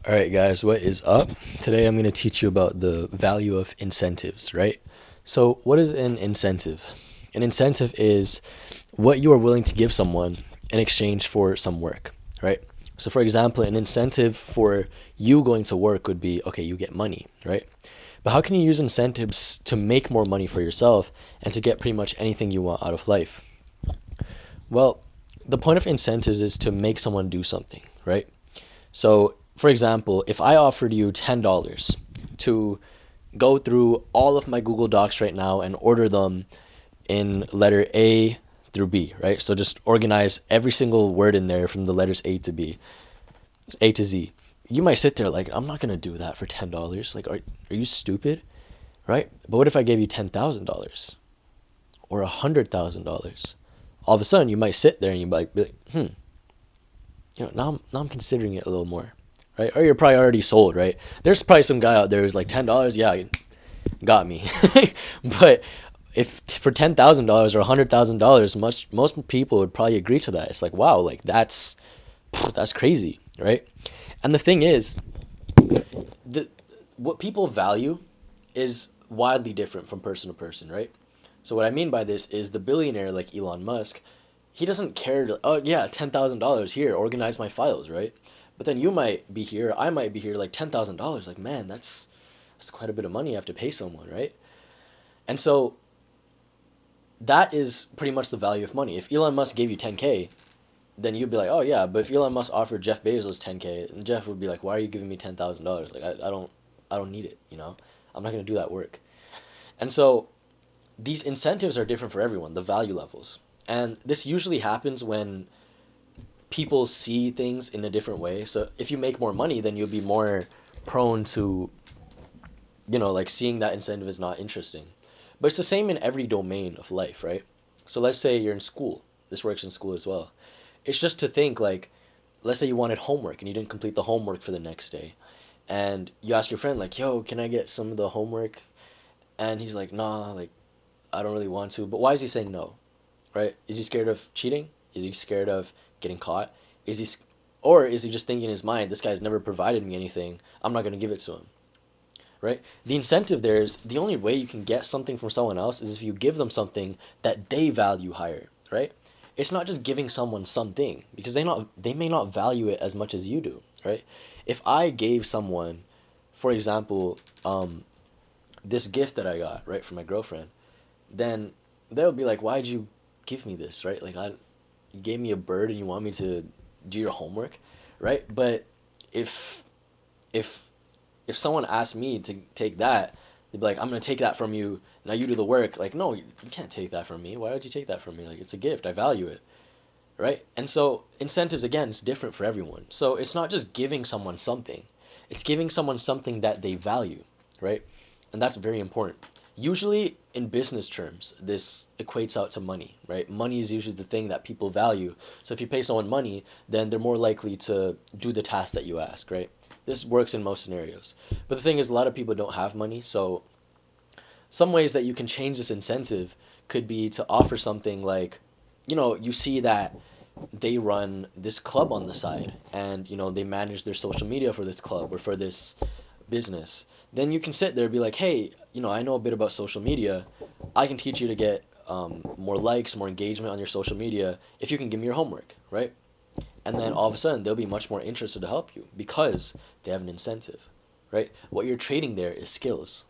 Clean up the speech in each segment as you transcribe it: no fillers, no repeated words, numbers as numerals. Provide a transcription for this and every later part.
All right, guys, what is up? Today I'm going to teach you about the value of incentives, right? So, what is an incentive? An incentive is what you are willing to give someone in exchange for some work, right? So, for example, an incentive for you going to work would be okay, you get money, right? But how can you use incentives to make more money for yourself and to get pretty much anything you want out of life? Well, the point of incentives is to make someone do something, right? So, for example, if I offered you $10 to go through all of my Google Docs right now and order them in letter A through B, right? So just organize every single word in there from the letters A to Z. You might sit there like, I'm not gonna do that for $10. Like, are you stupid, right? But what if I gave you $10,000 or $100,000? All of a sudden, you might sit there and you might be like, now I'm considering it a little more, right? Or you're probably already sold, right? There's probably some guy out there who's like $10, yeah, got me. But if for $10,000 or $100,000, most people would probably agree to that. It's like, wow, like that's crazy, right? And the thing is, the what people value is widely different from person to person, right? So what I mean by this is the billionaire like Elon Musk, he doesn't care to, oh yeah, $10,000 here, organize my files, right? But then you might be here, I might be here, like $10,000, like man, that's quite a bit of money you have to pay someone, right? And so that is pretty much the value of money. If Elon Musk gave you 10K, then you'd be like, oh yeah, but if Elon Musk offered Jeff Bezos 10K, and Jeff would be like, why are you giving me $10,000? Like I don't need it, you know? I'm not gonna do that work. And so these incentives are different for everyone, the value levels. And this usually happens when people see things in a different way. So if you make more money, then you'll be more prone to, like seeing that incentive is not interesting. But it's the same in every domain of life, right? So let's say you're in school. This works in school as well. It's just to think like, let's say you wanted homework and you didn't complete the homework for the next day. And you ask your friend like, yo, can I get some of the homework? And he's like, nah, like, I don't really want to. But why is he saying no? Right? Is he scared of cheating? Is he scared of getting caught? Or is he just thinking in his mind, this guy's never provided me anything. I'm not going to give it to him. Right? The incentive there is the only way you can get something from someone else is if you give them something that they value higher, right? It's not just giving someone something because they may not value it as much as you do, right? If I gave someone, for example, this gift that I got, right, from my girlfriend, then they'll be like, "Why'd you give me this?" Right? Like, you gave me a bird and you want me to do your homework, right? But if if if someone asked me to take that, they'd be like, "I'm gonna take that from you. Now you do the work." Like, no, you can't take that from me. Why would you take that from me? Like, it's a gift. I value it, right? And so incentives again, it's different for everyone. So it's not just giving someone something; it's giving someone something that they value, right? And that's very important. Usually, in business terms, this equates out to money, right? Money is usually the thing that people value. So if you pay someone money, then they're more likely to do the task that you ask, right? This works in most scenarios. But the thing is, a lot of people don't have money. So some ways that you can change this incentive could be to offer something like, you see that they run this club on the side and, they manage their social media for this club or for this business. Then you can sit there and be like, hey, I know a bit about social media. I can teach you to get more likes, more engagement on your social media if you can give me your homework, right? And then all of a sudden they'll be much more interested to help you because they have an incentive, right? What you're trading there is skills.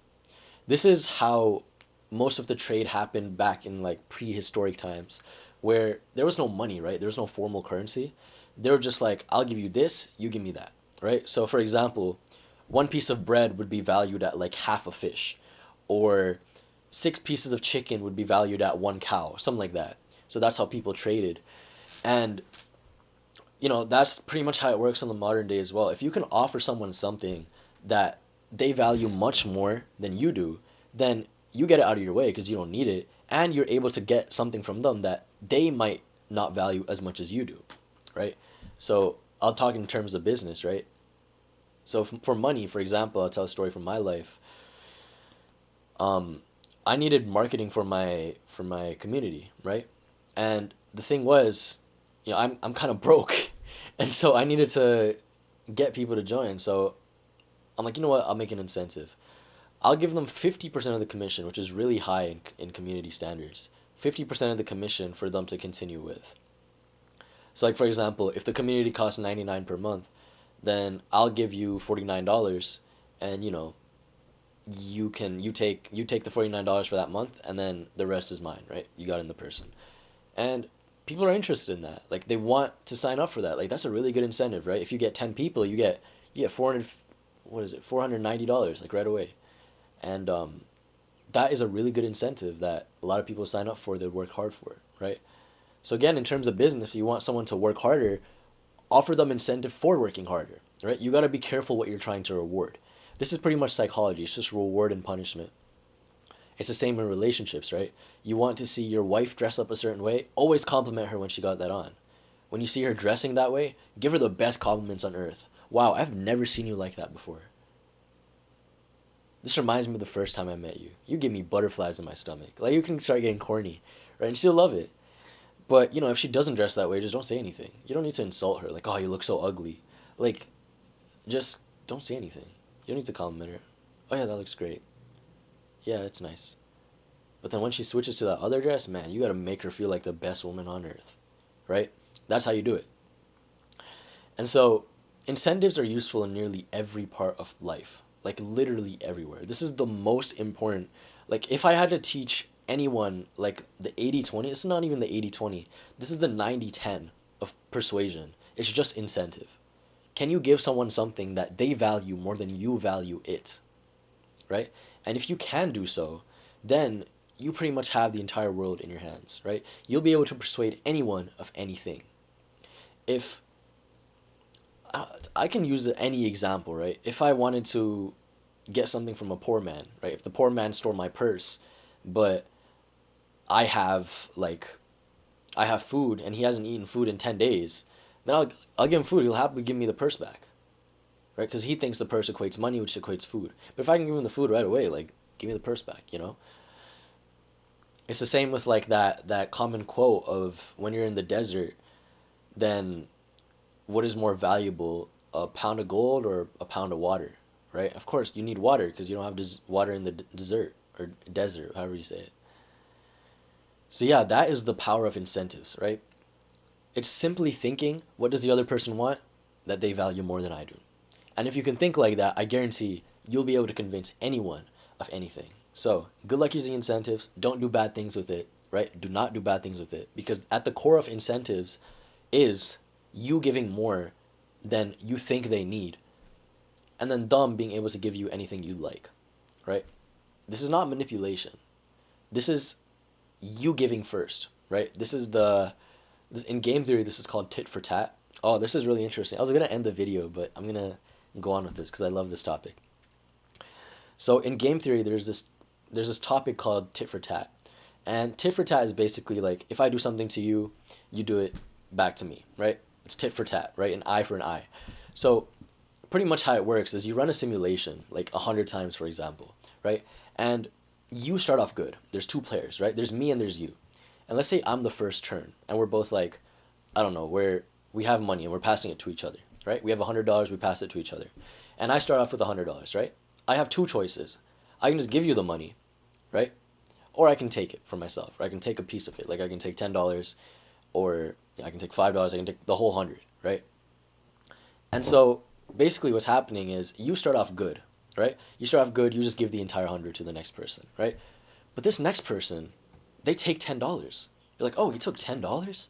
This is how most of the trade happened back in like prehistoric times where there was no money, right? There was no formal currency. They were just like, I'll give you this, you give me that, right? So for example, one piece of bread would be valued at like half a fish, or six pieces of chicken would be valued at one cow, something like that. So that's how people traded. And that's pretty much how it works in the modern day as well. If you can offer someone something that they value much more than you do, then you get it out of your way because you don't need it, and you're able to get something from them that they might not value as much as you do, right? So I'll talk in terms of business, right? So for money, for example, I'll tell a story from my life. Um, I needed marketing for my community, right? And the thing was, I'm kind of broke, and so I needed to get people to join. So I'm like, you know what? I'll make an incentive. I'll give them 50% of the commission, which is really high in community standards. 50% of the commission for them to continue with. So like for example, if the community costs 99 per month, then I'll give you $49, and you take the $49 for that month, and then the rest is mine, right? You got in the person. And people are interested in that. Like they want to sign up for that. Like that's a really good incentive, right? If you get 10 people, you get 400, what is it? $490 like right away. And that is a really good incentive that a lot of people sign up for, they work hard for, right? So again, in terms of business, if you want someone to work harder, offer them incentive for working harder, right? You got to be careful what you're trying to reward. This is pretty much psychology. It's just reward and punishment. It's the same in relationships, right? You want to see your wife dress up a certain way, always compliment her when she got that on. When you see her dressing that way, give her the best compliments on earth. Wow, I've never seen you like that before. This reminds me of the first time I met you. You give me butterflies in my stomach. Like you can start getting corny, right? And she'll love it. But if she doesn't dress that way, just don't say anything. You don't need to insult her. Like, oh, you look so ugly. Like, just don't say anything. You don't need to compliment her. Oh yeah, that looks great. Yeah, it's nice. But then when she switches to that other dress, man, you gotta make her feel like the best woman on earth, right? That's how you do it. And so, incentives are useful in nearly every part of life, like literally everywhere. This is the most important. Like, if I had to teach anyone, like the 80/20, it's not even the 80/20. This is the 90/10 of persuasion. It's just incentive. Can you give someone something that they value more than you value it, right? And if you can do so, then you pretty much have the entire world in your hands, right? You'll be able to persuade anyone of anything. If I can use any example, right? If I wanted to get something from a poor man, right? If the poor man stole my purse, but I have like I have food and he hasn't eaten food in 10 days, then I'll give him food. He'll happily give me the purse back, right? Because he thinks the purse equates money, which equates food. But if I can give him the food right away, like give me the purse back. It's the same with like that common quote of when you're in the desert, then what is more valuable, a pound of gold or a pound of water, right? Of course, you need water because you don't have water in the desert or desert, however you say it. So yeah, that is the power of incentives, right? It's simply thinking, what does the other person want that they value more than I do? And if you can think like that, I guarantee you'll be able to convince anyone of anything. So, good luck using incentives. Don't do bad things with it, right? Do not do bad things with it. Because at the core of incentives is you giving more than you think they need. And then them being able to give you anything you like, right? This is not manipulation. This is you giving first, right? In game theory, this is called tit for tat. Oh, this is really interesting. I was gonna end the video, but I'm gonna go on with this because I love this topic. So in game theory, there's this topic called tit for tat, and tit for tat is basically like if I do something to you, you do it back to me, right? It's tit for tat, right? An eye for an eye. So pretty much how it works is you run a simulation like 100 times, for example, right? And you start off good. There's two players, right? There's me and there's you. And let's say I'm the first turn, and we're both like, I don't know, we have money and we're passing it to each other, right? We have $100, we pass it to each other, and I start off with $100, right? I have two choices. I can just give you the money, right? Or I can take it for myself. Or I can take a piece of it. Like I can take $10, or I can take $5. I can take the whole 100, right? And so basically, what's happening is you start off good, right? You start off good. You just give the entire 100 to the next person, right? But this next person, they take $10. You're like, oh, he took $10.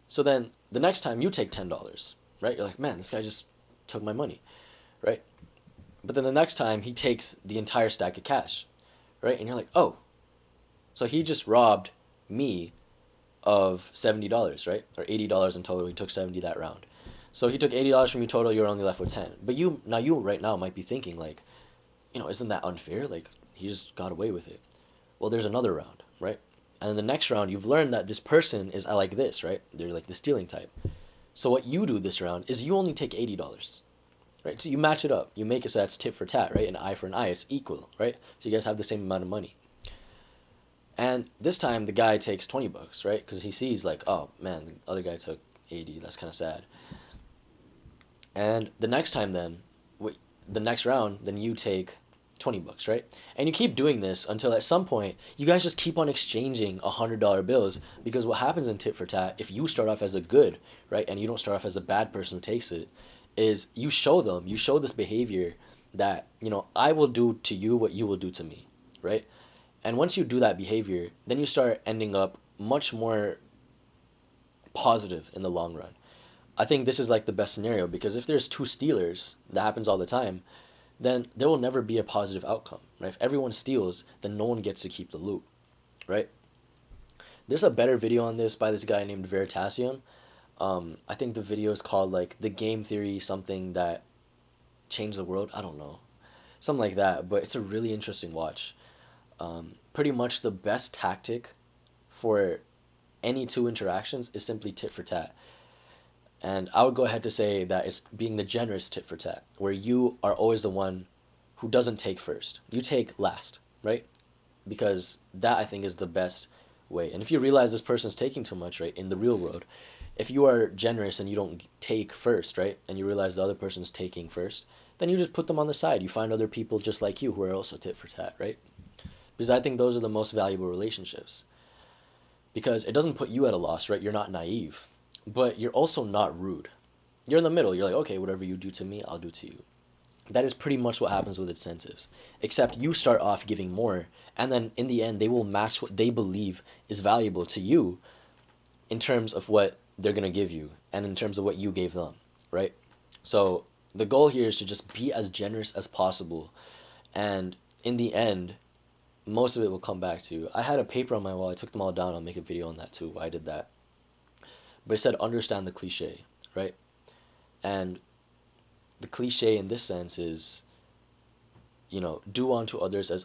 So then the next time you take $10, right? You're like, man, this guy just took my money, right? But then the next time he takes the entire stack of cash, right? And you're like, oh, so he just robbed me of $70, right? Or $80 in total. He took 70 that round. So he took $80 from you total. You're only left with 10. But you right now might be thinking like, isn't that unfair? Like he just got away with it. Well, there's another round, right? And then the next round, you've learned that this person is like this, right? They're like the stealing type. So what you do this round is you only take $80, right? So you match it up. You make it so that's tit for tat, right? An eye for an eye. It's equal, right? So you guys have the same amount of money. And this time the guy takes $20, right? Because he sees like, oh man, the other guy took 80. That's kind of sad. And the next time, then, the next round, then you take $20, right? And you keep doing this until at some point you guys just keep on exchanging $100 bills, because what happens in tit for tat, if you start off as a good, right, and you don't start off as a bad person who takes it, is you show this behavior that, I will do to you what you will do to me, right? And once you do that behavior, then you start ending up much more positive in the long run. I think this is like the best scenario, because if there's two stealers, that happens all the time, then there will never be a positive outcome, right? If everyone steals, then no one gets to keep the loot, right? There's a better video on this by this guy named Veritasium. I think the video is called like the game theory something that changed the world. I don't know, something like that. But it's a really interesting watch. Pretty much the best tactic for any two interactions is simply tit for tat. And I would go ahead to say that it's being the generous tit for tat, where you are always the one who doesn't take first. You take last, right? Because that, I think, is the best way. And if you realize this person's taking too much, right, in the real world, if you are generous and you don't take first, right, and you realize the other person's taking first, then you just put them on the side. You find other people just like you who are also tit for tat, right? Because I think those are the most valuable relationships. Because it doesn't put you at a loss, right? You're not naive, but you're also not rude. You're in the middle. You're like, okay, whatever you do to me, I'll do to you. That is pretty much what happens with incentives. Except you start off giving more, and then in the end, they will match what they believe is valuable to you in terms of what they're going to give you and in terms of what you gave them, right? So the goal here is to just be as generous as possible. And in the end, most of it will come back to you. I had a paper on my wall. I took them all down. I'll make a video on that too. Why I did that. But it said, understand the cliche, right? And the cliche in this sense is, do unto others as